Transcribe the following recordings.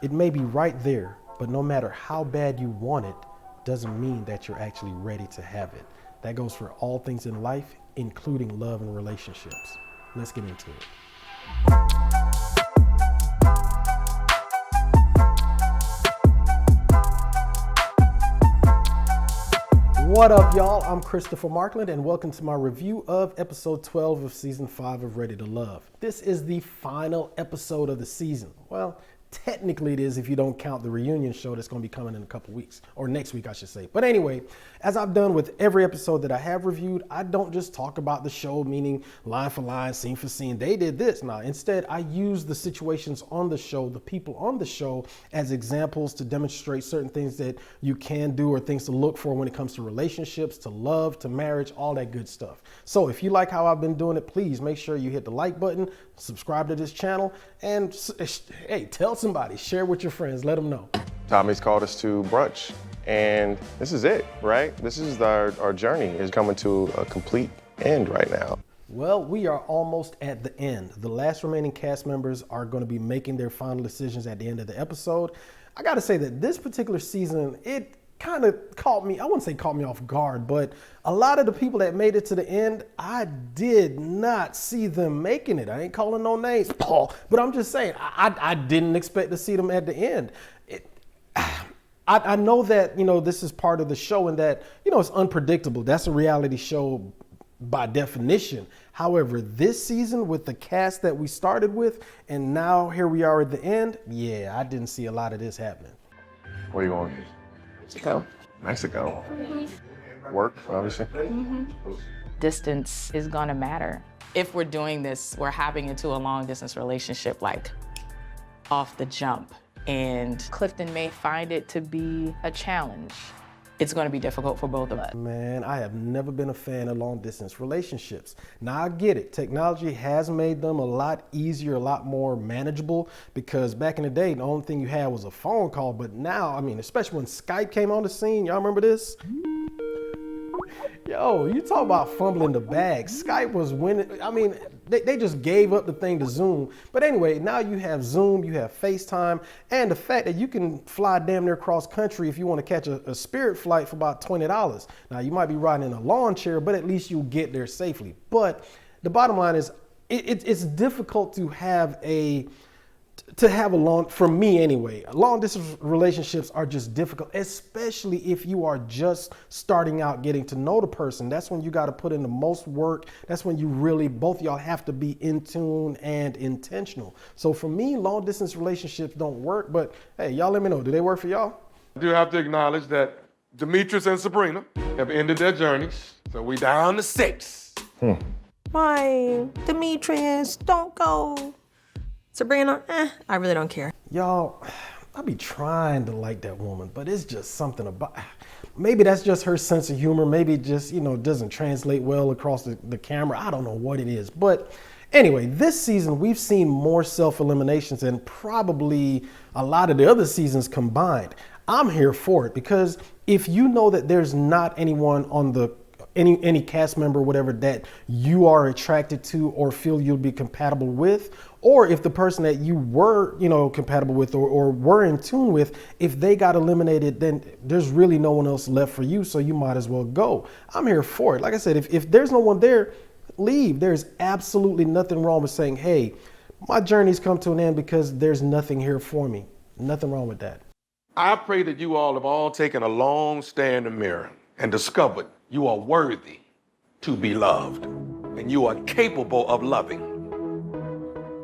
It may be right there, but no matter how bad you want it, doesn't mean that you're actually ready to have it. That goes for all things in life, including love and relationships. Let's get into it. What up, y'all? I'm Christopher Markland, and welcome to my review of episode 12 of season 5 of Ready to Love. This is the final episode of the season. Well, technically it is if you don't count the reunion show that's going to be coming in a couple weeks, or next week I should say. But anyway, as I've done with every episode that I have reviewed, I don't just talk about the show, meaning line for line, scene for scene, they did this. Now, instead, I use the situations on the show, the people on the show, as examples to demonstrate certain things that you can do or things to look for when it comes to relationships, to love, to marriage, all that good stuff. So if you like how I've been doing it, please make sure you hit the like button, subscribe to this channel, and hey, tell somebody, share with your friends, let them know. Tommy's called us to brunch, and this is it, right? This is our journey is coming to a complete end right now. Well, we are almost at the end. The last remaining cast members are going to be making their final decisions at the end of the episode. I got to say that this particular season, it kind of caught me, I wouldn't say caught me off guard, but a lot of the people that made it to the end, I did not see them making it. I ain't calling no names, Paul, but I'm just saying, I didn't expect to see them at the end. I know that, this is part of the show and that, it's unpredictable. That's a reality show by definition. However, this season with the cast that we started with, and now here we are at the end, yeah, I didn't see a lot of this happening. Where are you going? Mexico. Mexico. Work, obviously. Distance is gonna matter. If we're doing this, we're hopping into a long distance relationship like off the jump. And Clifton may find it to be a challenge. It's gonna be difficult for both of us. Man, I have never been a fan of long distance relationships. Now I get it, technology has made them a lot easier, a lot more manageable, because back in the day, the only thing you had was a phone call, but now, especially when Skype came on the scene, y'all remember this? Yo, you talk about fumbling the bag. Skype was winning. They just gave up the thing to Zoom. But anyway, now you have Zoom, you have FaceTime, and the fact that you can fly damn near cross country if you want to catch a Spirit flight for about $20. Now, you might be riding in a lawn chair, but at least you'll get there safely. But the bottom line is, it's difficult to have for me anyway, long distance relationships are just difficult, especially if you are just starting out getting to know the person. That's when you got to put in the most work. That's when you really, both y'all have to be in tune and intentional. So for me, long distance relationships don't work, but hey, y'all let me know, do they work for y'all? I do have to acknowledge that Demetrius and Sabrina have ended their journeys, so we down to 6. Why, Demetrius, don't go. Sabrina, I really don't care. Y'all, I be trying to like that woman, but it's just something about, maybe that's just her sense of humor. Maybe it just, doesn't translate well across the camera. I don't know what it is. But anyway, this season, we've seen more self-eliminations than probably a lot of the other seasons combined. I'm here for it, because if you know that there's not anyone on any cast member or whatever that you are attracted to or feel you'll be compatible with, or if the person that you were, compatible with or were in tune with, if they got eliminated, then there's really no one else left for you, so you might as well go. I'm here for it. Like I said, if there's no one there, leave. There's absolutely nothing wrong with saying, hey, my journey's come to an end because there's nothing here for me. Nothing wrong with that. I pray that you all have all taken a long stare in the mirror and discovered you are worthy to be loved, and you are capable of loving.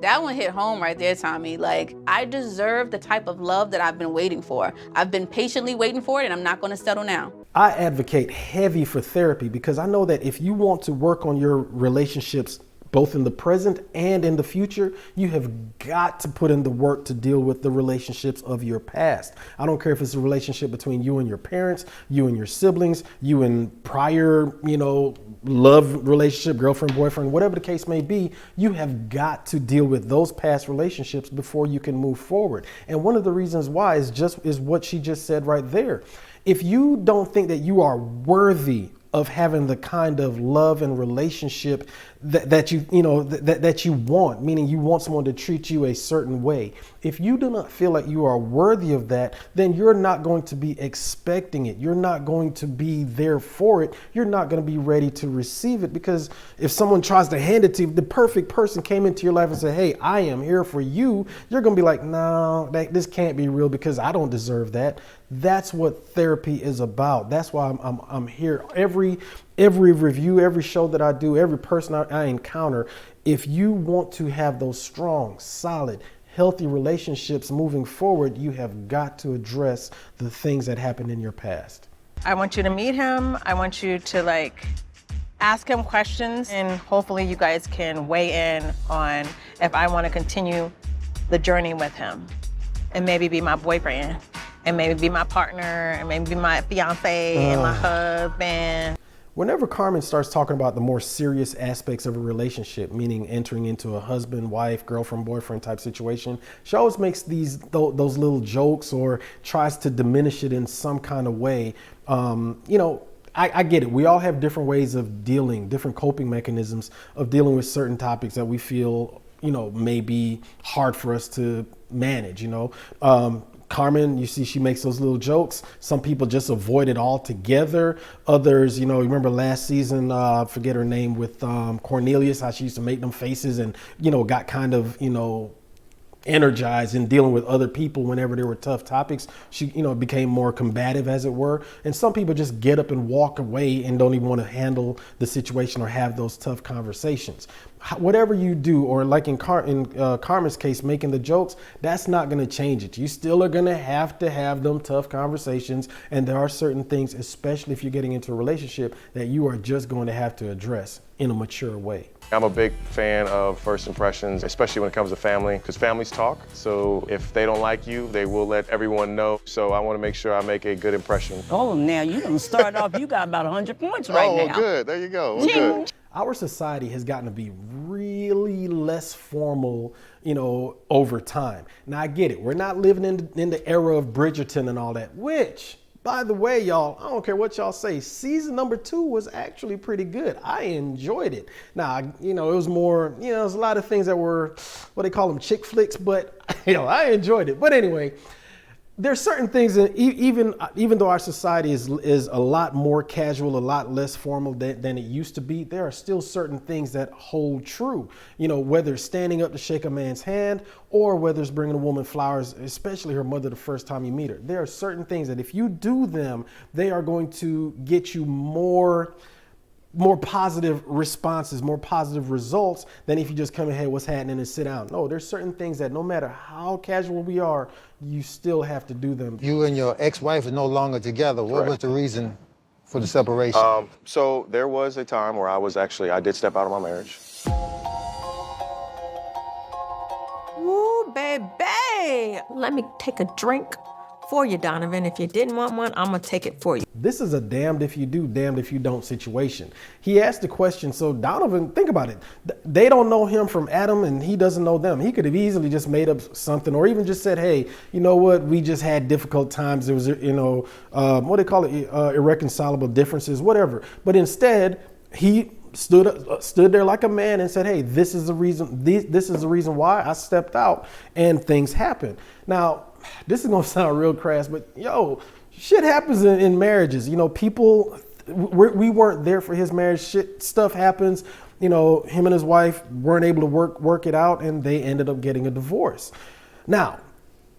That one hit home right there, Tommy. Like, I deserve the type of love that I've been waiting for. I've been patiently waiting for it, and I'm not gonna settle now. I advocate heavy for therapy, because I know that if you want to work on your relationships both in the present and in the future, you have got to put in the work to deal with the relationships of your past. I don't care if it's a relationship between you and your parents, you and your siblings, you and prior, love relationship, girlfriend, boyfriend, whatever the case may be. You have got to deal with those past relationships before you can move forward. And one of the reasons why is what she just said right there. If you don't think that you are worthy of having the kind of love and relationship that you want, meaning you want someone to treat you a certain way. If you do not feel like you are worthy of that, then you're not going to be expecting it. You're not going to be there for it. You're not going to be ready to receive it, because if someone tries to hand it to you, the perfect person came into your life and said, hey, I am here for you, you're going to be like, no, this can't be real because I don't deserve that. That's what therapy is about. That's why I'm here. Every review, every show that I do, every person I encounter, if you want to have those strong, solid, healthy relationships moving forward, you have got to address the things that happened in your past. I want you to meet him. I want you to ask him questions, and hopefully you guys can weigh in on if I want to continue the journey with him and maybe be my boyfriend and maybe be my partner and maybe be my fiance and my husband. Whenever Carmen starts talking about the more serious aspects of a relationship, meaning entering into a husband, wife, girlfriend, boyfriend type situation, she always makes those little jokes or tries to diminish it in some kind of way. I get it. We all have different ways of different coping mechanisms of dealing with certain topics that we feel, may be hard for us to manage, Carmen, you see, she makes those little jokes. Some people just avoid it altogether. Others, remember last season, I forget her name, with Cornelius, how she used to make them faces and, got kind of, energized in dealing with other people whenever there were tough topics. She, became more combative, as it were. And some people just get up and walk away and don't even want to handle the situation or have those tough conversations. Whatever you do, or like in Carmen's case, making the jokes, that's not going to change it. You still are going to have them tough conversations. And there are certain things, especially if you're getting into a relationship, that you are just going to have to address in a mature way. I'm a big fan of first impressions, especially when it comes to family, because families talk. So if they don't like you, they will let everyone know. So I want to make sure I make a good impression. Oh, now you done start off, you got about 100 points right now. Oh, good. There you go. Well, good. Our society has gotten to be really less formal, over time. Now, I get it. We're not living in the era of Bridgerton and all that, which, by the way, y'all, I don't care what y'all say, season number 2 was actually pretty good. I enjoyed it. Now, it was more, there's a lot of things that were, what they call them, chick flicks, but, I enjoyed it. But anyway, there's certain things that even though our society is a lot more casual, a lot less formal than it used to be, there are still certain things that hold true. Whether it's standing up to shake a man's hand or whether it's bringing a woman flowers, especially her mother the first time you meet her. There are certain things that if you do them, they are going to get you more positive responses, more positive results than if you just come ahead, what's happening, and sit down. No, there's certain things that no matter how casual we are, you still have to do them. You and your ex-wife are no longer together. What was the reason for the separation? So there was a time where I did step out of my marriage. Ooh, baby. Let me take a drink for you, Donovan. If you didn't want one, I'm gonna take it for you. This is a damned if you do, damned if you don't situation. He asked the question, so Donovan, think about it. They don't know him from Adam and he doesn't know them. He could have easily just made up something or even just said, hey, you know what, we just had difficult times. There was, what do they call it, irreconcilable differences, whatever. But instead, he stood there like a man and said, hey, this is the reason, this is the reason why I stepped out and things happened. Now, this is gonna sound real crass, but shit happens in marriages. People, we weren't there for his marriage. Stuff happens. Him and his wife weren't able to work it out, and they ended up getting a divorce. Now,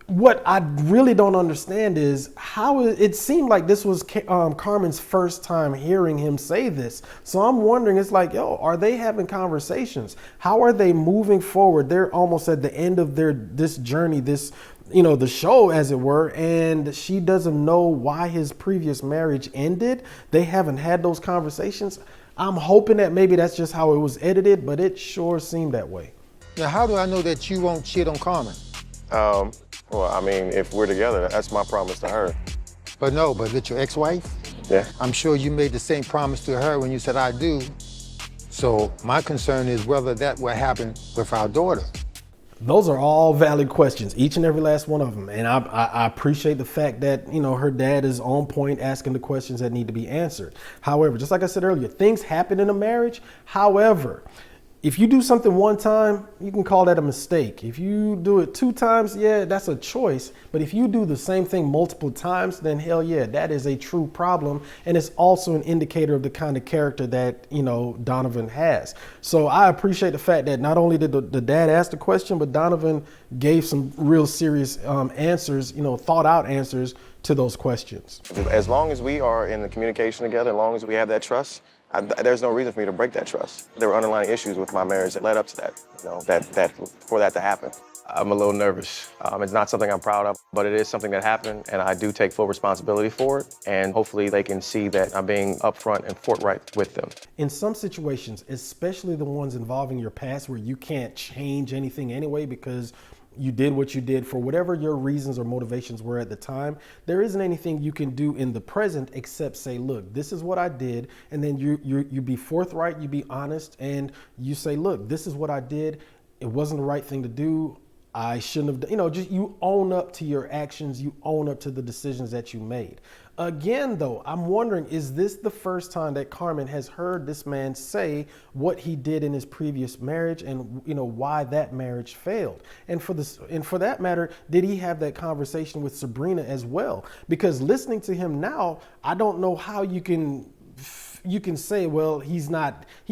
what I really don't understand is how it seemed like this was Carmen's first time hearing him say this. So I'm wondering, it's like, are they having conversations? How are they moving forward? They're almost at the end of this journey, the show, as it were, and she doesn't know why his previous marriage ended. They haven't had those conversations. I'm hoping that maybe that's just how it was edited, but it sure seemed that way. Now, how do I know that you won't cheat on Carmen? Well, I mean, if we're together, that's my promise to her. But with your ex-wife? Yeah. I'm sure you made the same promise to her when you said, I do. So my concern is whether that will happen with our daughter. Those are all valid questions, each and every last one of them. And I appreciate the fact that, you know, her dad is on point asking the questions that need to be answered. However, just like I said earlier, things happen in a marriage. However, if you do something one time, you can call that a mistake. If you do it 2 times, yeah, that's a choice. But if you do the same thing multiple times, then hell yeah, that is a true problem. And it's also an indicator of the kind of character that, you know, Donovan has. So I appreciate the fact that not only did the dad ask the question, but Donovan gave some real serious answers, you know, thought out answers to those questions. As long as we are in the communication together, as long as we have that trust, there's no reason for me to break that trust. There were underlying issues with my marriage that led up to that, you know, for that to happen. I'm a little nervous. It's not something I'm proud of, but it is something that happened, and I do take full responsibility for it. And hopefully they can see that I'm being upfront and forthright with them. In some situations, especially the ones involving your past where you can't change anything anyway because you did what you did for whatever your reasons or motivations were at the time, there isn't anything you can do in the present except say, look, this is what I did. And then you be forthright, you be honest, and you say, look, this is what I did. It wasn't the right thing to do. I shouldn't have, you know, just you own up to your actions. You own up to the decisions that you made. Again, though, I'm wondering, is this the first time that Carmen has heard this man say what he did in his previous marriage and, you know, why that marriage failed? And for that matter, did he have that conversation with Sabrina as well? Because listening to him now, I don't know how you can say, well, he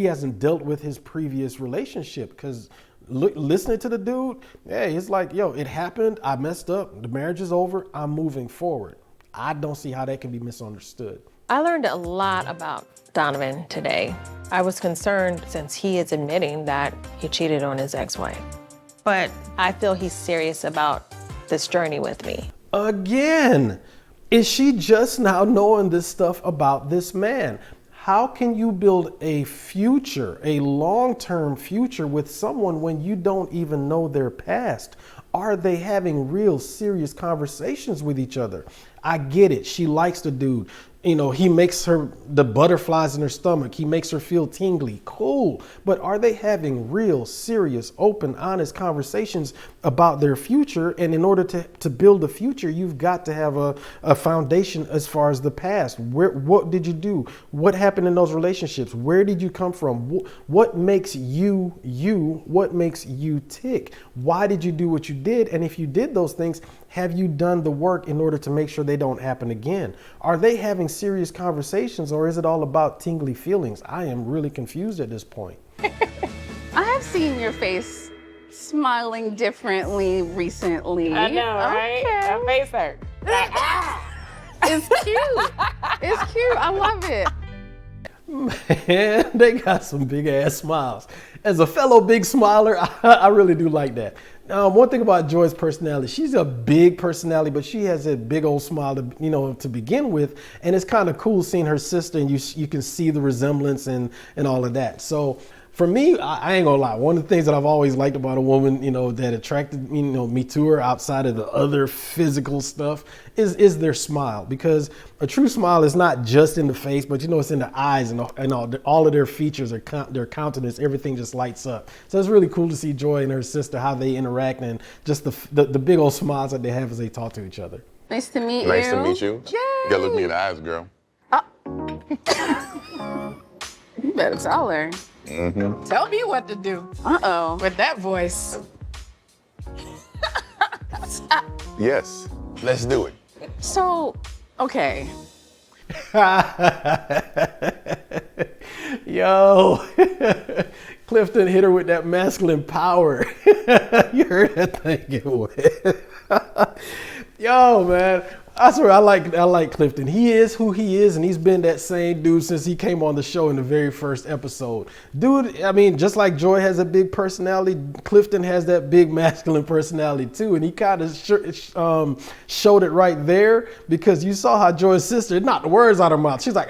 hasn't dealt with his previous relationship, because listening to the dude, hey, it's like, yo, it happened. I messed up. The marriage is over. I'm moving forward. I don't see how that can be misunderstood. I learned a lot about Donovan today. I was concerned since he is admitting that he cheated on his ex-wife. But I feel he's serious about this journey with me. Again, is she just now knowing this stuff about this man? How can you build a future, a long-term future with someone when you don't even know their past? Are they having real serious conversations with each other? I get it. She likes the dude. You know, he makes her the butterflies in her stomach. He makes her feel tingly. Cool. But are they having real, serious, open, honest conversations about their future? And in order to build a future, you've got to have a foundation as far as the past. What did you do? What happened in those relationships? Where did you come from? What makes you you? What makes you tick? Why did you do what you did? And if you did those things, have you done the work in order to make sure they don't happen again? Are they having serious conversations, or is it all about tingly feelings? I am really confused at this point. I have seen your face smiling differently recently. I know, right? Okay. That face hurt. It's cute. It's cute. I love it. Man, they got some big ass smiles. As a fellow big smiler, I really do like that. One thing about Joy's personality, she's a big personality, but she has a big old smile to begin with. And it's kind of cool seeing her sister, and you can see the resemblance and all of that. So for me, I ain't gonna lie. One of the things that I've always liked about a woman, that attracted me to her outside of the other physical stuff is their smile. Because a true smile is not just in the face, but it's in the eyes and all of their features, their countenance, everything just lights up. So it's really cool to see Joy and her sister, how they interact, and just the big old smiles that they have as they talk to each other. Nice to meet you. Nice to meet you. Yay. You gotta look me in the eyes, girl. You better tell her. Mm-hmm. Tell me what to do. Uh-oh. With that voice. Yes, let's do it. So, okay. Yo, Clifton hit her with that masculine power. You heard that thing get wet. Yo, man, I swear I like Clifton. He is who he is, and he's been that same dude since he came on the show in the very first episode. Dude, I mean, just like Joy has a big personality, Clifton has that big masculine personality too, and he kind of showed it right there, because you saw how Joy's sister knocked the words out of her mouth. She's like,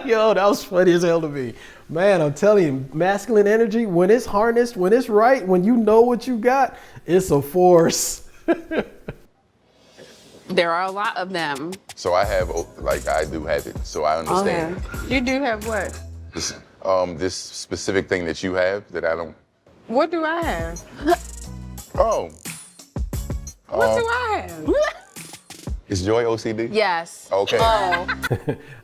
yo, that was funny as hell to me. Man, I'm telling you, masculine energy, when it's harnessed, when it's right, when you know what you got, it's a force. There are a lot of them. So I do have it, so I understand. Okay. You do have what? This specific thing that you have that I don't. What do I have? Oh. What do I have? Is Joy OCD? Yes. Okay. Oh.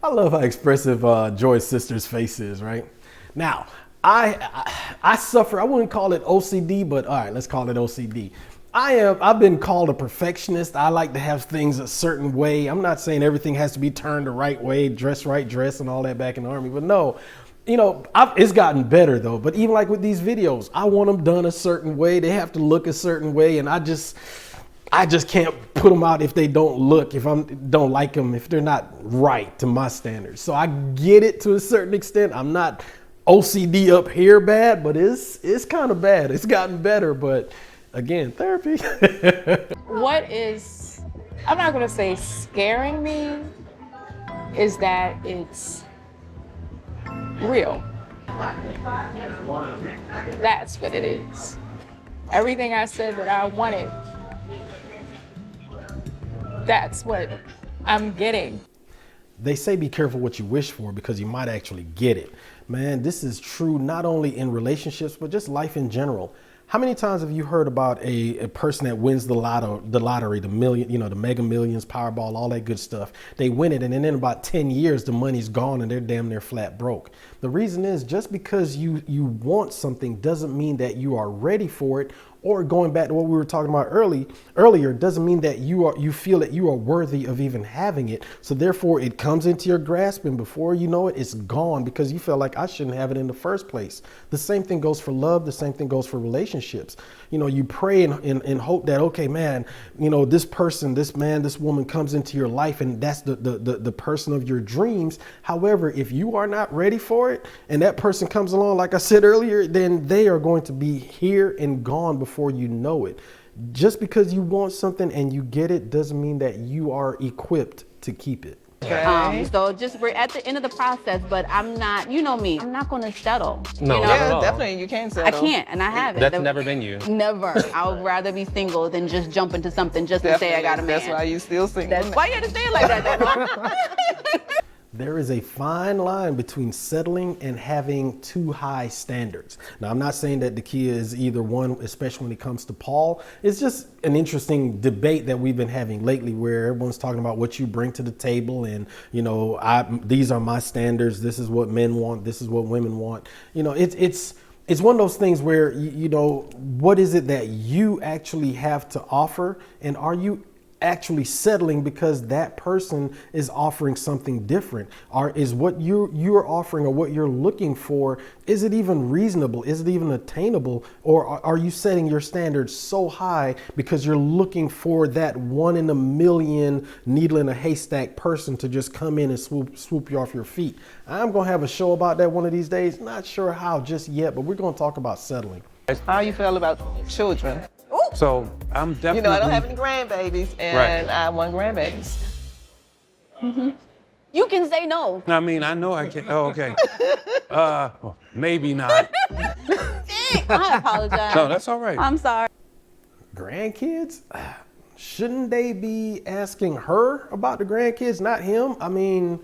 I love how expressive Joy's sister's face is, right? Now, I suffer, I wouldn't call it OCD, but all right, let's call it OCD. I've been called a perfectionist. I like to have things a certain way. I'm not saying everything has to be turned the right way, dress right, dress and all that back in the Army, but no. You know, it's gotten better though. But even like with these videos, I want them done a certain way. They have to look a certain way, and I just can't put them out if they don't look, if I don't like them, if they're not right to my standards. So I get it to a certain extent. I'm not OCD up here bad, but it's kind of bad. It's gotten better, but again, therapy. What is, I'm not gonna say scaring me, is that it's real. That's what it is. Everything I said that I wanted, that's what I'm getting. They say be careful what you wish for because you might actually get it. Man, this is true not only in relationships, but just life in general. How many times have you heard about a person that wins the lottery, the million, you know, the mega millions, Powerball, all that good stuff? They win it, and then in about 10 years, the money's gone and they're damn near flat broke. The reason is just because you want something doesn't mean that you are ready for it, or going back to what we were talking about earlier, doesn't mean that you feel that you are worthy of even having it. So therefore it comes into your grasp, and before you know it, it's gone because you feel like I shouldn't have it in the first place. The same thing goes for love. The same thing goes for relationships. You know, you pray and hope that, okay, man, you know, this person, this man, this woman comes into your life and that's the person of your dreams. However, if you are not ready for it and that person comes along, like I said earlier, then they are going to be here and gone before you know it. Just because you want something and you get it doesn't mean that you are equipped to keep it. So just we're at the end of the process, but I'm not, you know me, I'm not going to settle. No, you know? not at all. Definitely, you can't settle. I can't, and I haven't. That's never been you. Never. I would rather be single than just jump into something just to say I got a man. That's why you still single. That's why you had to say it like that. There is a fine line between settling and having too high standards. Now, I'm not saying that the key is either one, especially when it comes to Paul. It's just an interesting debate that we've been having lately where everyone's talking about what you bring to the table and, you know, these are my standards. This is what men want. This is what women want. You know, it's one of those things where, you know, what is it that you actually have to offer, and are you actually settling because that person is offering something different? Or is what you're offering or what you're looking for, is it even reasonable? Is it even attainable? Or are you setting your standards so high because you're looking for that one in a million needle in a haystack person to just come in and swoop you off your feet? I'm going to have a show about that one of these days. Not sure how just yet, but we're going to talk about settling. How you feel about children? So I'm definitely. You know, I don't have any grandbabies, and I want grandbabies. You can say no. I mean, I know I can. Oh, okay. Maybe not. I apologize. No, that's all right. I'm sorry. Grandkids? Shouldn't they be asking her about the grandkids, not him? I mean,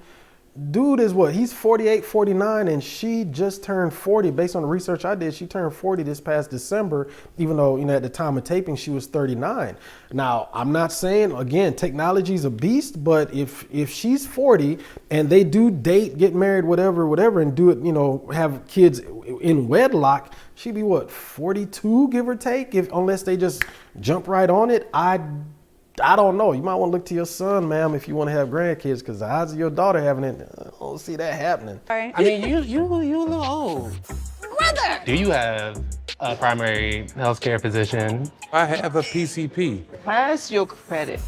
dude is what? He's 48, 49, and she just turned 40. Based on the research I did, she turned 40 this past December, even though, you know, at the time of taping, she was 39. Now, I'm not saying, again, technology's a beast, but if she's 40 and they do date, get married, whatever, and do it, you know, have kids in wedlock, she'd be what, 42, give or take, unless they just jump right on it. I don't know. You might want to look to your son, ma'am, if you want to have grandkids, because the odds of your daughter having it, I don't see that happening. Sorry. I mean, you a little old. Brother! Do you have a primary healthcare physician? I have a PCP. Pass your credit.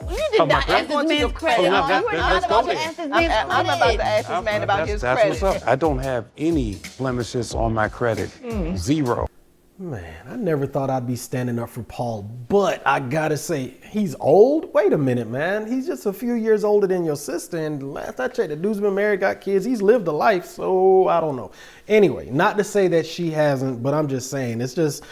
You did not ask this man's credit. You were not about to ask this man's credit. I'm about to ask this man about his credit. That's what's up. I don't have any blemishes on my credit. Zero. Man, I never thought I'd be standing up for Paul, but I gotta say, he's old? Wait a minute, man. He's just a few years older than your sister, and last I checked, the dude's been married, got kids, he's lived a life, so I don't know. Anyway, not to say that she hasn't, but I'm just saying, it's just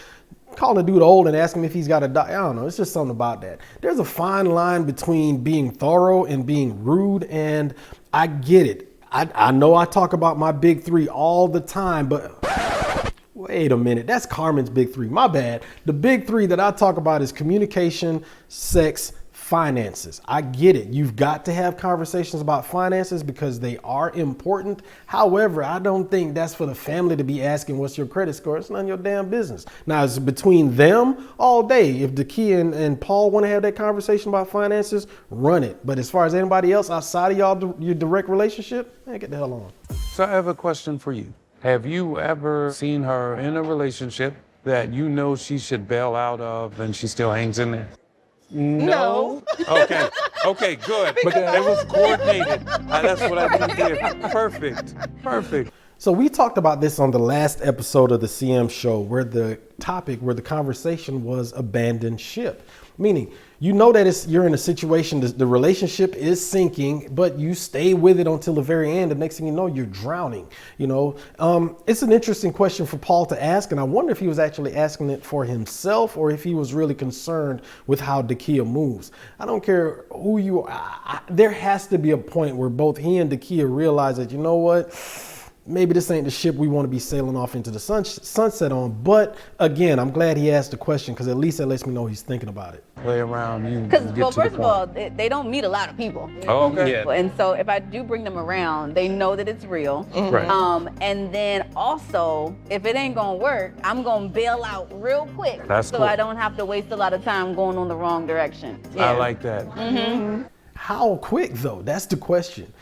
calling a dude old and asking him if he's got a I don't know, it's just something about that. There's a fine line between being thorough and being rude, and I get it. I know I talk about my big three all the time, but Wait a minute. That's Carmen's big three. My bad. The big three that I talk about is communication, sex, finances. I get it. You've got to have conversations about finances because they are important. However, I don't think that's for the family to be asking what's your credit score. It's none of your damn business. Now, it's between them all day. If Dakia and Paul want to have that conversation about finances, run it. But as far as anybody else outside of your direct relationship, man, get the hell on. So I have a question for you. Have you ever seen her in a relationship that you know she should bail out of and she still hangs in there? No. Okay, good. But it was coordinated. That's what I need to hear. Perfect. So we talked about this on the last episode of the CM show where the conversation was abandoned ship. Meaning, you know that you're in a situation, the relationship is sinking, but you stay with it until the very end. The next thing you know, you're drowning. It's an interesting question for Paul to ask, and I wonder if he was actually asking it for himself or if he was really concerned with how Dakia moves. I don't care who you are. There has to be a point where both he and Dakia realize that, you know what? Maybe this ain't the ship we want to be sailing off into the sunset on. But again, I'm glad he asked the question because at least that lets me know he's thinking about it. Play around you. Because, well, first of all, they don't meet a lot of people. Oh, okay. Yeah. And so if I do bring them around, they know that it's real. Mm-hmm. Right. And then also, if it ain't gonna work, I'm gonna bail out real quick. That's so cool. I don't have to waste a lot of time going on the wrong direction. I like that. Mm-hmm. How quick though? That's the question.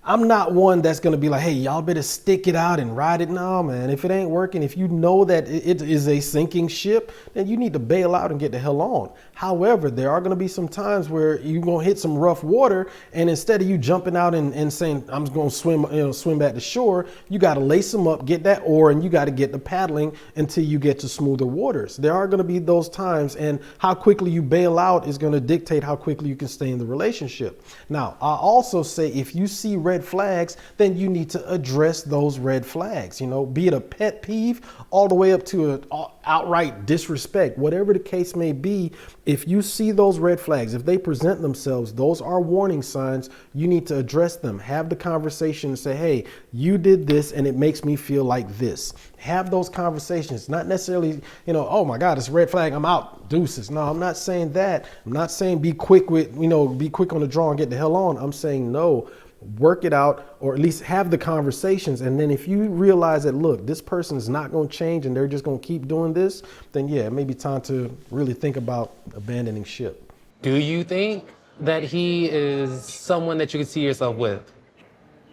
I'm not one that's going to be like, hey, y'all better stick it out and ride it. No, man, if it ain't working, if you know that it is a sinking ship, then you need to bail out and get the hell on. However, there are going to be some times where you're going to hit some rough water, and instead of you jumping out and saying, I'm going to swim back to shore, you got to lace them up, get that oar, and you got to get the paddling until you get to smoother waters. There are going to be those times, and how quickly you bail out is going to dictate how quickly you can stay in the relationship. Now, I also say if you see red flags, then you need to address those red flags, be it a pet peeve all the way up to an outright disrespect, whatever the case may be. If you see those red flags, if they present themselves, those are warning signs. You need to address them. Have the conversation and say, hey, you did this and it makes me feel like this. Have those conversations, not necessarily, oh my God, it's a red flag, I'm out, deuces. No, I'm not saying that. I'm not saying be quick on the draw and get the hell on. I'm saying no. Work it out, or at least have the conversations. And then if you realize that, look, this person is not going to change and they're just going to keep doing this, then yeah, it may be time to really think about abandoning ship. Do you think that he is someone that you could see yourself with?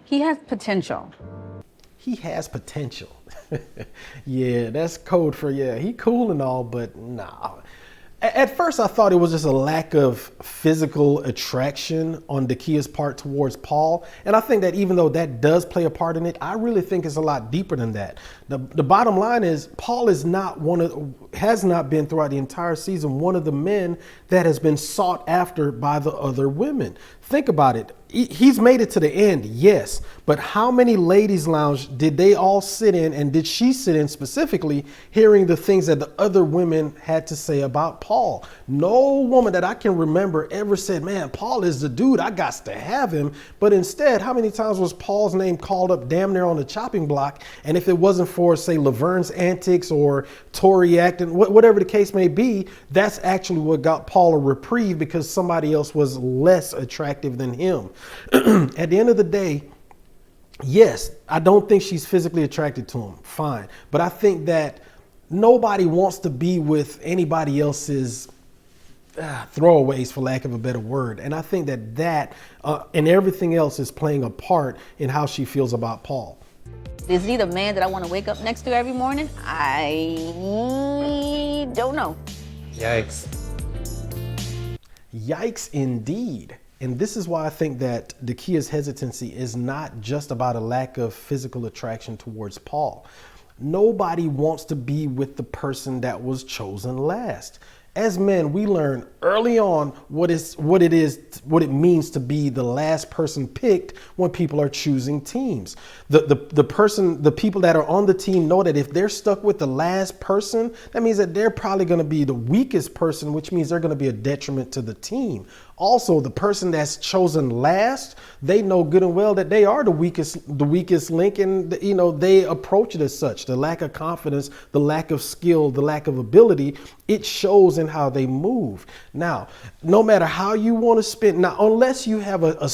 He has potential. He has potential. Yeah, that's code for, he cool and all, but nah. At first, I thought it was just a lack of physical attraction on Dakia's part towards Paul. And I think that even though that does play a part in it, I really think it's a lot deeper than that. The bottom line is Paul has not been throughout the entire season one of the men that has been sought after by the other women. Think about it. He's made it to the end, yes, but how many ladies' lounge did they all sit in, and did she sit in specifically, hearing the things that the other women had to say about Paul? No woman that I can remember ever said, man, Paul is the dude, I got to have him. But instead, how many times was Paul's name called up damn near on the chopping block? And if it wasn't for, say, Laverne's antics or Tory acting, whatever the case may be, that's actually what got Paul a reprieve, because somebody else was less attractive than him. At the end of the day, yes, I don't think she's physically attracted to him. Fine. But I think that nobody wants to be with anybody else's throwaways, for lack of a better word. And I think that and everything else is playing a part in how she feels about Paul. Is he the man that I want to wake up next to every morning? I don't know. Yikes. Yikes indeed. And this is why I think that Dakia's hesitancy is not just about a lack of physical attraction towards Paul. Nobody wants to be with the person that was chosen last. As men, we learn early on what it means to be the last person picked when people are choosing teams. The people that are on the team know that if they're stuck with the last person, that means that they're probably going to be the weakest person, which means they're going to be a detriment to the team. Also, the person that's chosen last, they know good and well that they are the weakest link, and they approach it as such. The lack of confidence, the lack of skill, the lack of ability, it shows in how they move. Now, no matter how you want to spin, now unless you have a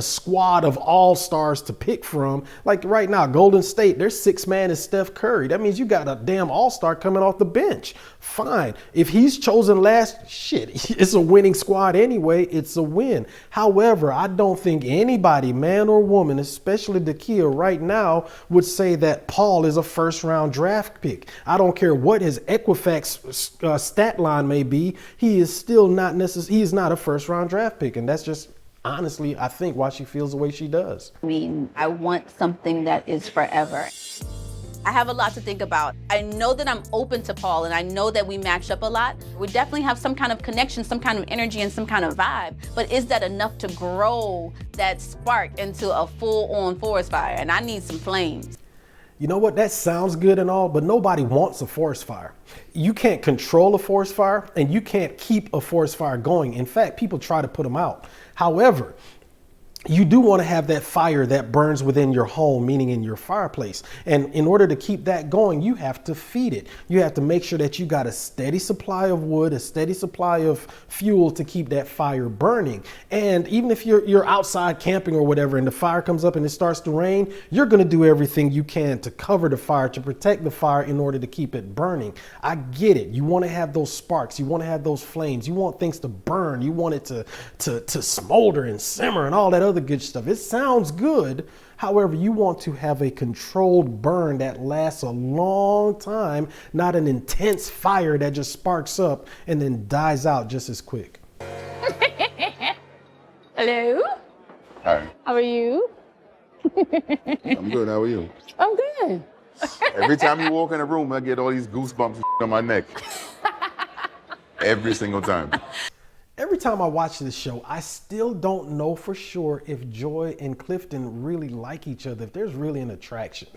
squad of all-stars to pick from, like right now, Golden State, their sixth man is Steph Curry. That means you got a damn all-star coming off the bench. Fine. If he's chosen last, shit, it's a winning squad anyway. It's a win. However, I don't think anybody, man or woman, especially Dakia right now, would say that Paul is a first-round draft pick. I don't care what his Equifax stat line may be. He is still not he is not a first-round draft pick, and that's just honestly, I think, why she feels the way she does. I mean, I want something that is forever. I have a lot to think about. I know that I'm open to Paul, and I know that we match up a lot. We definitely have some kind of connection, some kind of energy, and some kind of vibe. But is that enough to grow that spark into a full-on forest fire? And I need some flames. You know what? That sounds good and all, but nobody wants a forest fire. You can't control a forest fire, and you can't keep a forest fire going. In fact, people try to put them out. However, you do want to have that fire that burns within your home, meaning in your fireplace. And in order to keep that going, you have to feed it. You have to make sure that you got a steady supply of wood, a steady supply of fuel to keep that fire burning. And even if you're outside camping or whatever, and the fire comes up and it starts to rain, you're going to do everything you can to cover the fire, to protect the fire in order to keep it burning. I get it. You want to have those sparks. You want to have those flames. You want things to burn. You want it to smolder and simmer and all that other good stuff. It sounds good. However, you want to have a controlled burn that lasts a long time, not an intense fire that just sparks up and then dies out just as quick. Hello. Hi. How are you? I'm good. How are you? I'm good. Every time you walk in a room, I get all these goosebumps and on my neck. Every single time. Every time I watch this show, I still don't know for sure if Joy and Clifton really like each other, if there's really an attraction.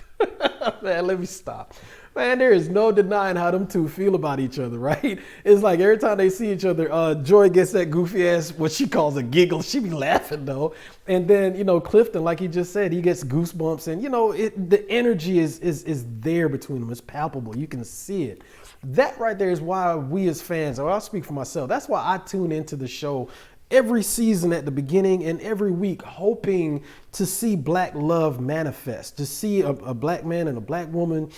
Man, let me stop. Man, there is no denying how them two feel about each other, right? It's like every time they see each other, Joy gets that goofy ass, what she calls a giggle. She be laughing though. And then, Clifton, like he just said, he gets goosebumps, and the energy is there between them. It's palpable. You can see it. That right there is why we as fans, or I'll speak for myself, that's why I tune into the show every season at the beginning and every week, hoping to see black love manifest, to see a black man and a black woman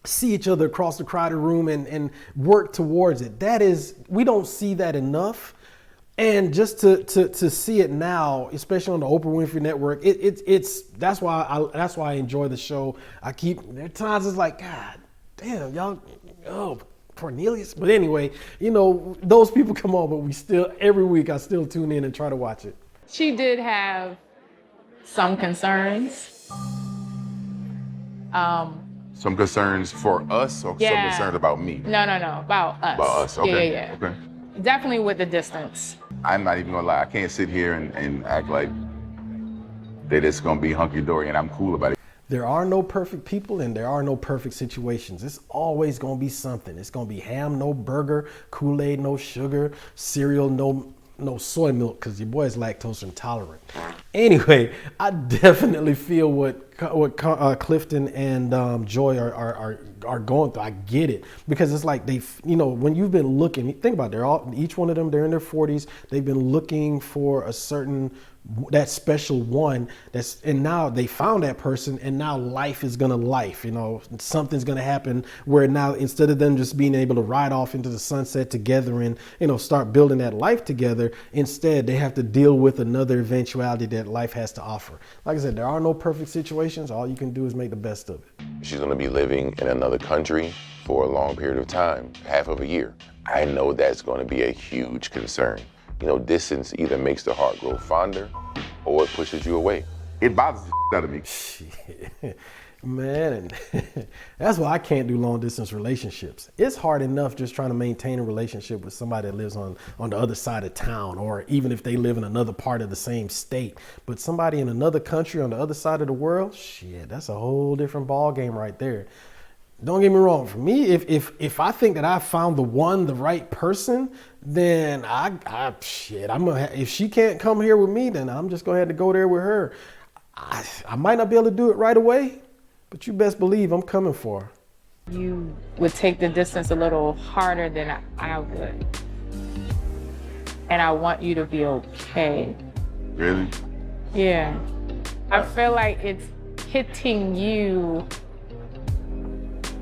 see each other across the crowded room and work towards it. That is, we don't see that enough. And just to see it now, especially on the Oprah Winfrey Network, that's why I enjoy the show. There are times it's like, God damn, y'all, Cornelius. But anyway, those people come on, but every week I still tune in and try to watch it. She did have some concerns. Some concerns for us or some concerns about me? No, about us. About us, okay. Yeah. Okay. Definitely with the distance. I'm not even gonna lie, I can't sit here and act like that it's gonna be hunky-dory and I'm cool about it. There are no perfect people and there are no perfect situations. It's always gonna be something. It's gonna be ham, no burger, Kool-Aid, no sugar, cereal, no soy milk, because your boy is lactose intolerant. Anyway, I definitely feel what Clifton and Joy are going through. I get it, because it's like when you've been looking, think about it, each one of them, they're in their 40s. They've been looking for that special one, and now they found that person, and now life is gonna life. Something's gonna happen where now, instead of them just being able to ride off into the sunset together and start building that life together, instead they have to deal with another eventuality that life has to offer. Like I said, there are no perfect situations. All you can do is make the best of it. She's gonna be living in another country for a long period of time, half of a year. I know that's gonna be a huge concern. Distance either makes the heart grow fonder or it pushes you away. It bothers the out of me. Shit. Man, and that's why I can't do long distance relationships. It's hard enough just trying to maintain a relationship with somebody that lives on the other side of town, or even if they live in another part of the same state. But somebody in another country on the other side of the world, shit, that's a whole different ball game right there. Don't get me wrong. For me, if I think that I found the right person, then if she can't come here with me, then I'm just gonna have to go there with her. I might not be able to do it right away, but you best believe I'm coming for her. You would take the distance a little harder than I would. And I want you to be okay. Really? Yeah. I feel like it's hitting you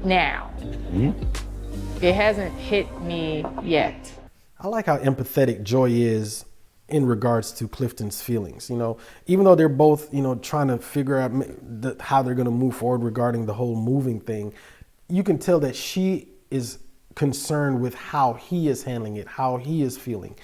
now. It hasn't hit me yet. I like how empathetic Joy is in regards to Clifton's feelings. You know, even though they're both, trying to figure out how they're going to move forward regarding the whole moving thing, you can tell that she is concerned with how he is handling it, how he is feeling.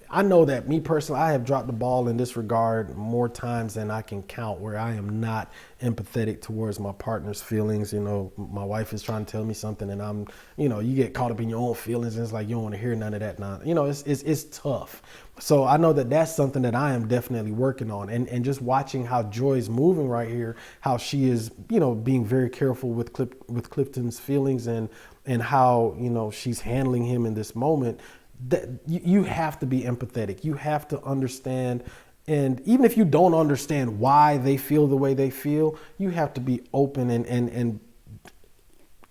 I know that me personally, I have dropped the ball in this regard more times than I can count, where I am not empathetic towards my partner's feelings. My wife is trying to tell me something and I'm, you get caught up in your own feelings and it's like, you don't want to hear none of that now. It's tough. So I know that that's something that I am definitely working on, and just watching how Joy's moving right here, how she is, being very careful with Clifton's feelings and how, she's handling him in this moment. That you have to be empathetic. You have to understand. And even if you don't understand why they feel the way they feel, you have to be open and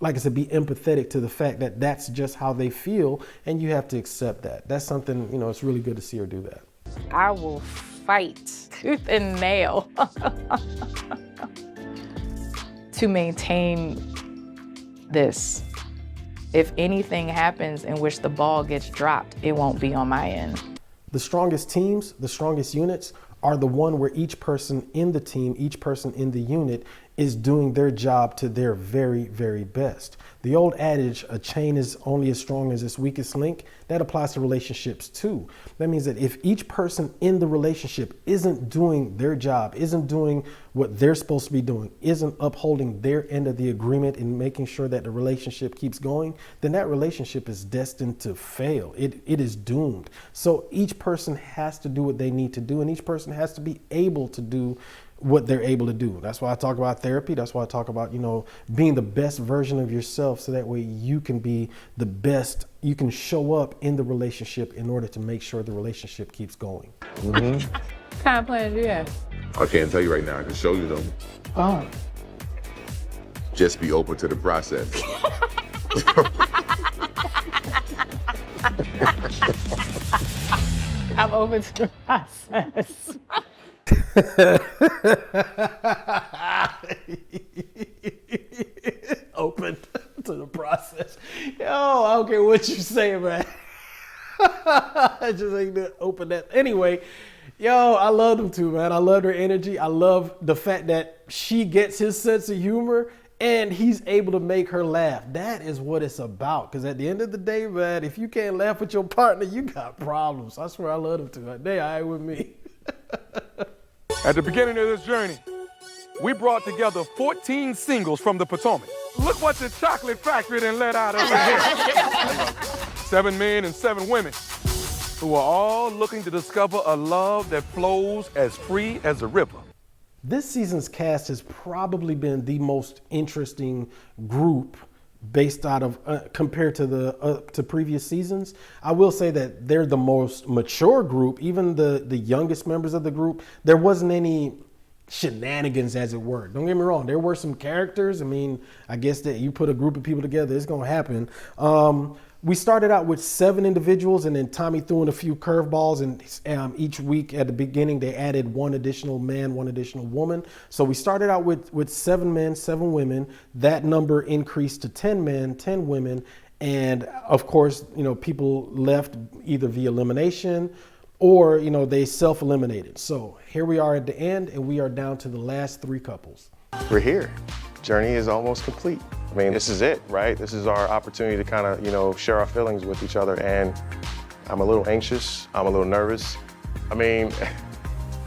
like I said, be empathetic to the fact that that's just how they feel, and you have to accept that. That's something, it's really good to see her do that. I will fight tooth and nail to maintain this. If anything happens in which the ball gets dropped, it won't be on my end. The strongest teams, the strongest units are the one where each person in the team, each person in the unit is doing their job to their very, very best. The old adage, a chain is only as strong as its weakest link, that applies to relationships too. That means that if each person in the relationship isn't doing their job, isn't doing what they're supposed to be doing, isn't upholding their end of the agreement and making sure that the relationship keeps going, then that relationship is destined to fail. It is doomed. So each person has to do what they need to do, and each person has to be able to do what they're able to do. That's why I talk about therapy. That's why I talk about, being the best version of yourself, so that way you can be the best, you can show up in the relationship in order to make sure the relationship keeps going. What kind of plan do you have? I can't tell you right now. I can show you them. Oh. Just be open to the process. I'm open to the process. Open to the process. Yo, I don't care what you say, man. I just ain't gonna open that. Anyway, yo, I love them too, man. I love her energy. I love the fact that she gets his sense of humor and he's able to make her laugh. That is what it's about. Because at the end of the day, man, if you can't laugh with your partner, you got problems. I swear I love them too. They all right with me. At the beginning of this journey, we brought together 14 singles from the Potomac. Look what the chocolate factory done let out over here. 7 men and 7 women who are all looking to discover a love that flows as free as a river. This season's cast has probably been the most interesting group based out of compared to to previous seasons. I will say that they're the most mature group. Even the youngest members of the group, there wasn't any shenanigans, as it were. Don't get me wrong, there were some characters. I mean, I guess that you put a group of people together, it's gonna happen. We started out with 7 individuals, and then Tommy threw in a few curveballs, and each week at the beginning they added 1 additional man, 1 additional woman. So we started out with 7 men, 7 women. That number increased to 10 men, 10 women, and of course, people left either via elimination or they self-eliminated. So here we are at the end, and we are down to the last 3 couples. We're here. Journey is almost complete. I mean, this is it, right? This is our opportunity to kind of, share our feelings with each other. And I'm a little anxious. I'm a little nervous. I mean,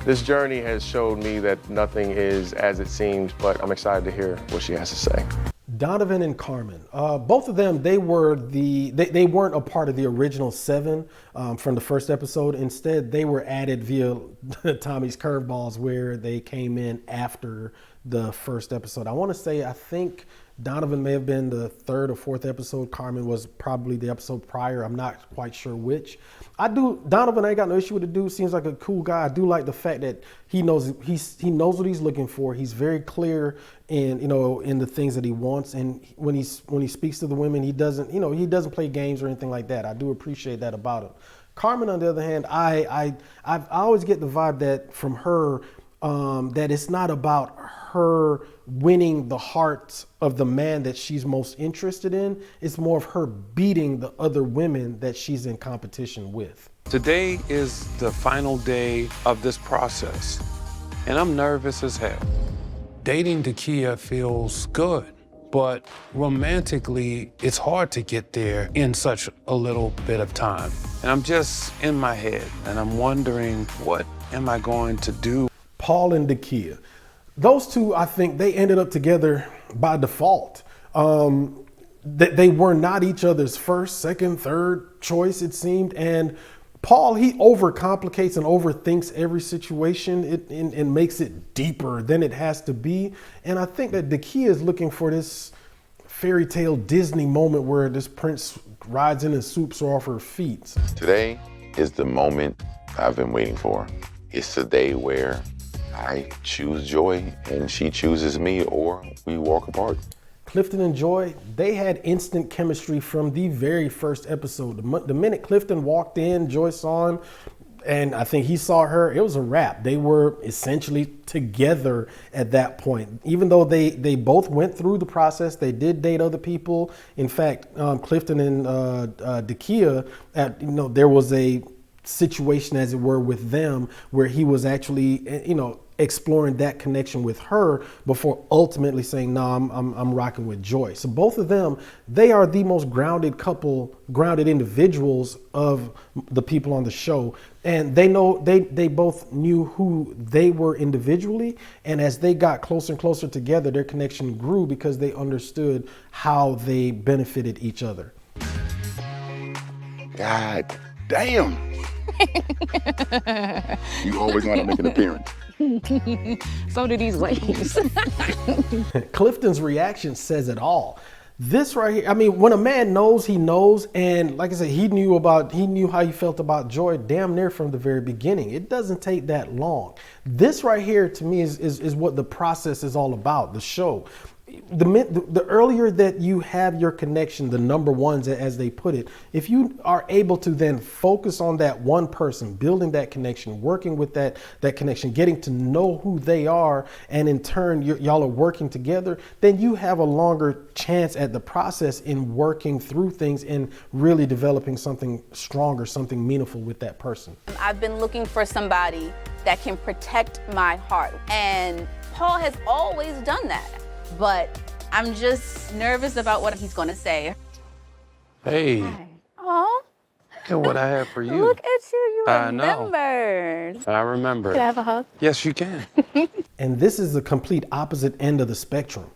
this journey has showed me that nothing is as it seems, but I'm excited to hear what she has to say. Donovan and Carmen, both of them, they weren't a part of the original 7 from the first episode. Instead, they were added via Tommy's curveballs, where they came in after the first episode. I want to say, I think Donovan may have been the 3rd or 4th episode. Carmen was probably the episode prior. I'm not quite sure which. Donovan, I ain't got no issue with the dude. Seems like a cool guy. I do like the fact that he knows what he's looking for. He's very clear in in the things that he wants. And when he speaks to the women, he doesn't play games or anything like that. I do appreciate that about him. Carmen, on the other hand, I always get the vibe that from her that it's not about her winning the hearts of the man that she's most interested in. It's more of her beating the other women that she's in competition with. Today is the final day of this process, and I'm nervous as hell. Dating Takia feels good, but romantically, it's hard to get there in such a little bit of time. And I'm just in my head, and I'm wondering, what am I going to do? Paul and Takia. Those two, I think they ended up together by default. They were not each other's first, second, third choice, it seemed. And Paul, he overcomplicates and overthinks every situation and makes it deeper than it has to be. And I think that Takia is looking for this fairy tale Disney moment where this prince rides in and swoops her off her feet. Today is the moment I've been waiting for. It's the day where I choose Joy and she chooses me, or we walk apart. Clifton and Joy, they had instant chemistry from the very first episode. The minute Clifton walked in, Joy saw him, and I think he saw her, it was a wrap. They were essentially together at that point. Even though they both went through the process, they did date other people. In fact, Clifton and Takia, there was a situation, as it were, with them where he was actually, exploring that connection with her before ultimately saying, no, I'm rocking with Joy. So both of them, they are the most grounded couple, grounded individuals of the people on the show. And they both knew who they were individually. And as they got closer and closer together, their connection grew because they understood how they benefited each other. God damn. You always want to make an appearance. So do these ladies. Clifton's reaction says it all. This right here, I mean, when a man knows, he knows. And like I said, he knew how he felt about Joy damn near from the very beginning. It doesn't take that long. This right here to me is what the process is all about, the show. The earlier that you have your connection, the number ones, as they put it, if you are able to then focus on that one person, building that connection, working with that connection, getting to know who they are, and in turn y'all are working together, then you have a longer chance at the process in working through things and really developing something stronger, something meaningful with that person. I've been looking for somebody that can protect my heart, and Paul has always done that. But I'm just nervous about what he's going to say. Hey. Aw. Look at what I have for you. Look at you. You I know. remembered. I remember. Can I have a hug? Yes, you can. And this is the complete opposite end of the spectrum.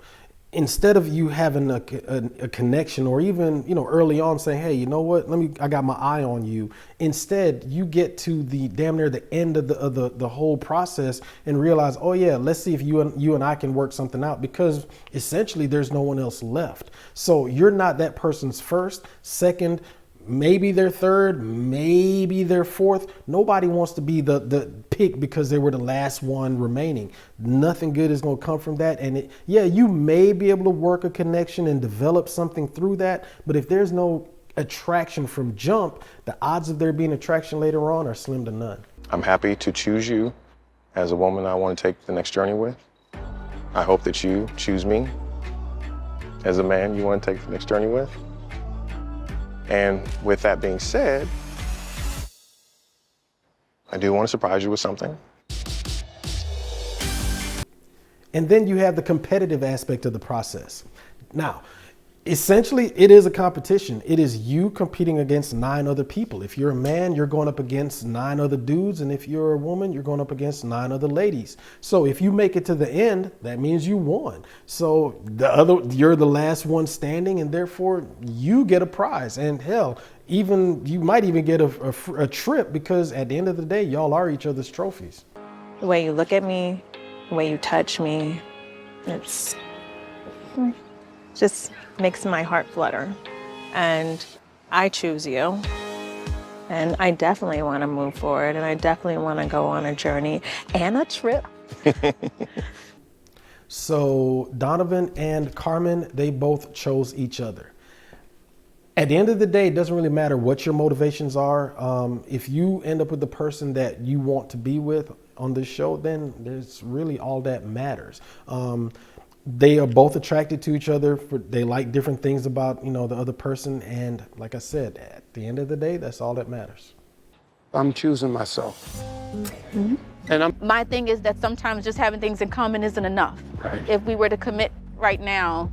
Instead of you having a connection, or even early on saying, hey, you know what, I got my eye on you. Instead, you get to the damn near the end of the whole process and realize, oh yeah, let's see if you and I can work something out, because essentially there's no one else left. So you're not that person's first, second, maybe their third, maybe their fourth. Nobody wants to be the pick because they were the last one remaining. Nothing good is going to come from that. And you may be able to work a connection and develop something through that. But if there's no attraction from jump, the odds of there being attraction later on are slim to none. I'm happy to choose you as a woman I want to take the next journey with. I hope that you choose me as a man you want to take the next journey with. And with that being said, I do want to surprise you with something. And then you have the competitive aspect of the process. Now, essentially, it is a competition. It is you competing against 9 other people. If you're a man, you're going up against 9 other dudes. And if you're a woman, you're going up against 9 other ladies. So if you make it to the end, that means you won. So you're the last one standing, and therefore you get a prize. And hell, you might even get a trip, because at the end of the day, y'all are each other's trophies. The way you look at me, the way you touch me, just makes my heart flutter. And I choose you. And I definitely want to move forward, and I definitely want to go on a journey and a trip. So Donovan and Carmen, they both chose each other. At the end of the day, it doesn't really matter what your motivations are. If you end up with the person that you want to be with on this show, then there's really all that matters. They are both attracted to each other. They like different things about, the other person. And like I said, at the end of the day, that's all that matters. I'm choosing myself. Mm-hmm. And My thing is that sometimes just having things in common isn't enough. Right. If we were to commit right now,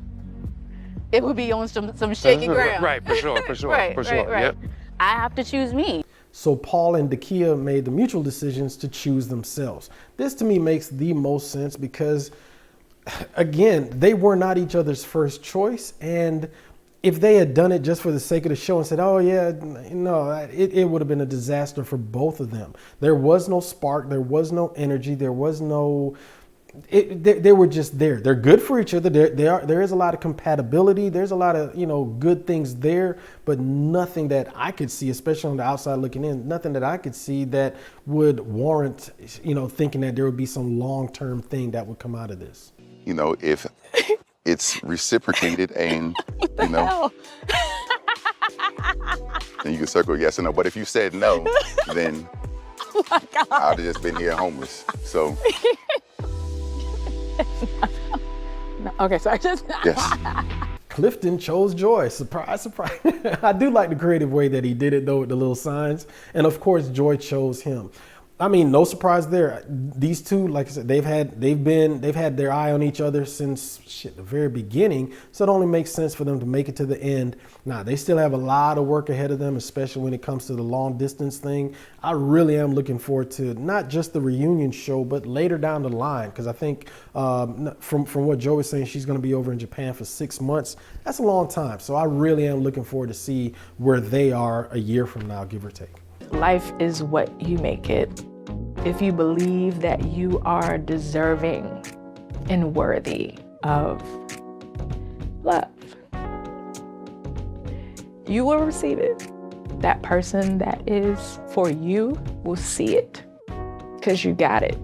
it would be on some shaky ground. Right, for sure. Right. Yep. I have to choose me. So Paul and Dakia made the mutual decisions to choose themselves. This to me makes the most sense because, again, they were not each other's first choice. And if they had done it just for the sake of the show and said, oh yeah, no, it would have been a disaster for both of them. There was no spark, there was no energy, there was no, they were just there. They're good for each other. There is a lot of compatibility. There's a lot of, good things there, but nothing that I could see, especially on the outside looking in, nothing that I could see that would warrant, thinking that there would be some long-term thing that would come out of this. If it's reciprocated and, and you can circle yes or no. But if you said no, then I'd have just been here homeless. So. No, okay, so I just. Yes. Clifton chose Joy. Surprise, surprise. I do like the creative way that he did it though, with the little signs. And of course, Joy chose him. I mean, no surprise there. These two, like I said, they've had their eye on each other since the very beginning. So it only makes sense for them to make it to the end. Now, they still have a lot of work ahead of them, especially when it comes to the long distance thing. I really am looking forward to not just the reunion show, but later down the line. Because I think from what Joy was saying, she's going to be over in Japan for 6 months. That's a long time. So I really am looking forward to see where they are a year from now, give or take. Life is what you make it. If you believe that you are deserving and worthy of love, you will receive it. That person that is for you will see it because you got it.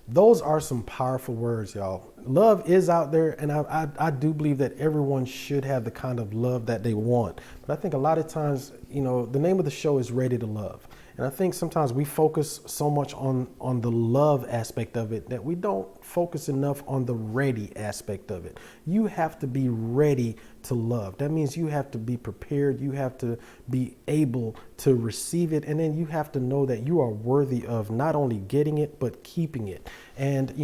Those are some powerful words, y'all. Love is out there, and I do believe that everyone should have the kind of love that they want. But I think a lot of times, the name of the show is Ready to Love. And I think sometimes we focus so much on the love aspect of it that we don't focus enough on the ready aspect of it. You have to be ready to love. That means you have to be prepared. You have to be able to receive it. And then you have to know that you are worthy of not only getting it, but keeping it. And,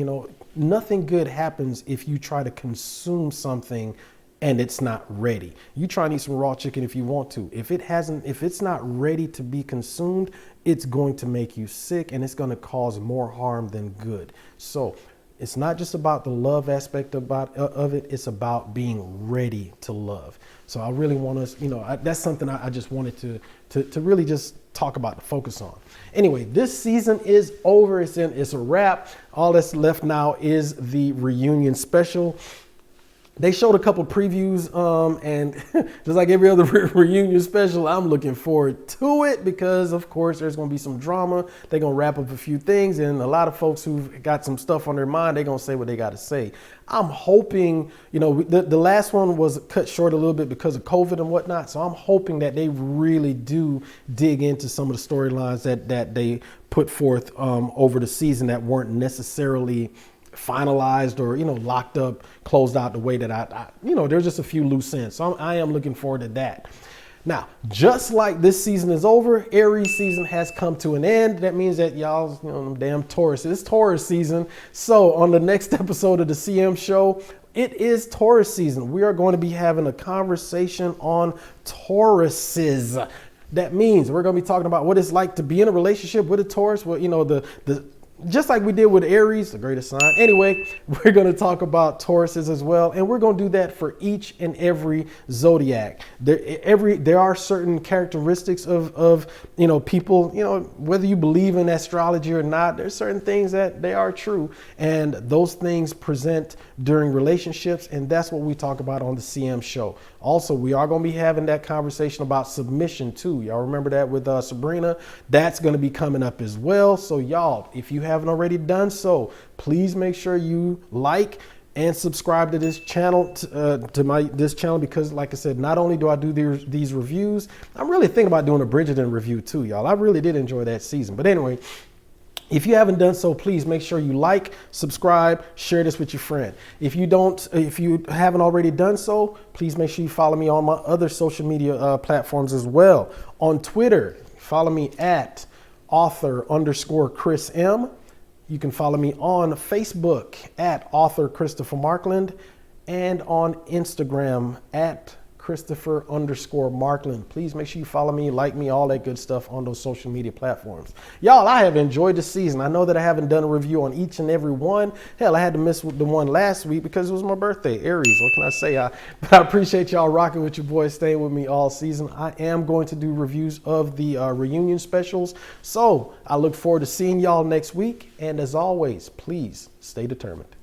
nothing good happens if you try to consume something and it's not ready. You try and eat some raw chicken if you want to. If it's not ready to be consumed, it's going to make you sick and it's going to cause more harm than good. So it's not just about the love aspect of it. It's about being ready to love. So I really want us, that's something I just wanted to really just talk about, to focus on. Anyway, this season is over. It's a wrap. All that's left now is the reunion special. They showed a couple previews, and just like every other reunion special, I'm looking forward to it because, of course, there's going to be some drama. They're going to wrap up a few things, and a lot of folks who've got some stuff on their mind, they're going to say what they got to say. I'm hoping, the last one was cut short a little bit because of COVID and whatnot, so I'm hoping that they really do dig into some of the storylines that they put forth over the season that weren't necessarily finalized or locked up, closed out the way that there's just a few loose ends. So I am looking forward to that. Now, just like this season is over, Aries season has come to an end. That means that y'all, damn Taurus, it's Taurus season. So on the next episode of the CM show, it is Taurus season. We are going to be having a conversation on Tauruses. That means we're going to be talking about what it's like to be in a relationship with a Taurus. Well, the just like we did with Aries, the greatest sign. Anyway, we're going to talk about Tauruses as well, and we're going to do that for each and every zodiac. There are certain characteristics of people, whether you believe in astrology or not, there's certain things that they are true, and those things present during relationships, and that's what we talk about on the CM show. Also, we are going to be having that conversation about submission too. Y'all remember that with Sabrina? That's going to be coming up as well. So y'all, if you haven't already done so, please make sure you like and subscribe to this channel, this channel, because like I said, not only do I do these reviews, I'm really thinking about doing a Bridgerton review too, y'all. I really did enjoy that season. But anyway, if you haven't done so, please make sure you like, subscribe, share this with your friend. If you haven't already done so, please make sure you follow me on my other social media platforms as well. On Twitter, follow me at author_Chris M. You can follow me on Facebook at author Christopher Markland, and on Instagram at Christopher_Markland. Please make sure you follow me, like me, all that good stuff on those social media platforms. Y'all, I have enjoyed the season. I know that I haven't done a review on each and every one. Hell, I had to miss the one last week because it was my birthday, Aries. What can I say? But I appreciate y'all rocking with your boys, staying with me all season. I am going to do reviews of the reunion specials. So I look forward to seeing y'all next week. And as always, please stay determined.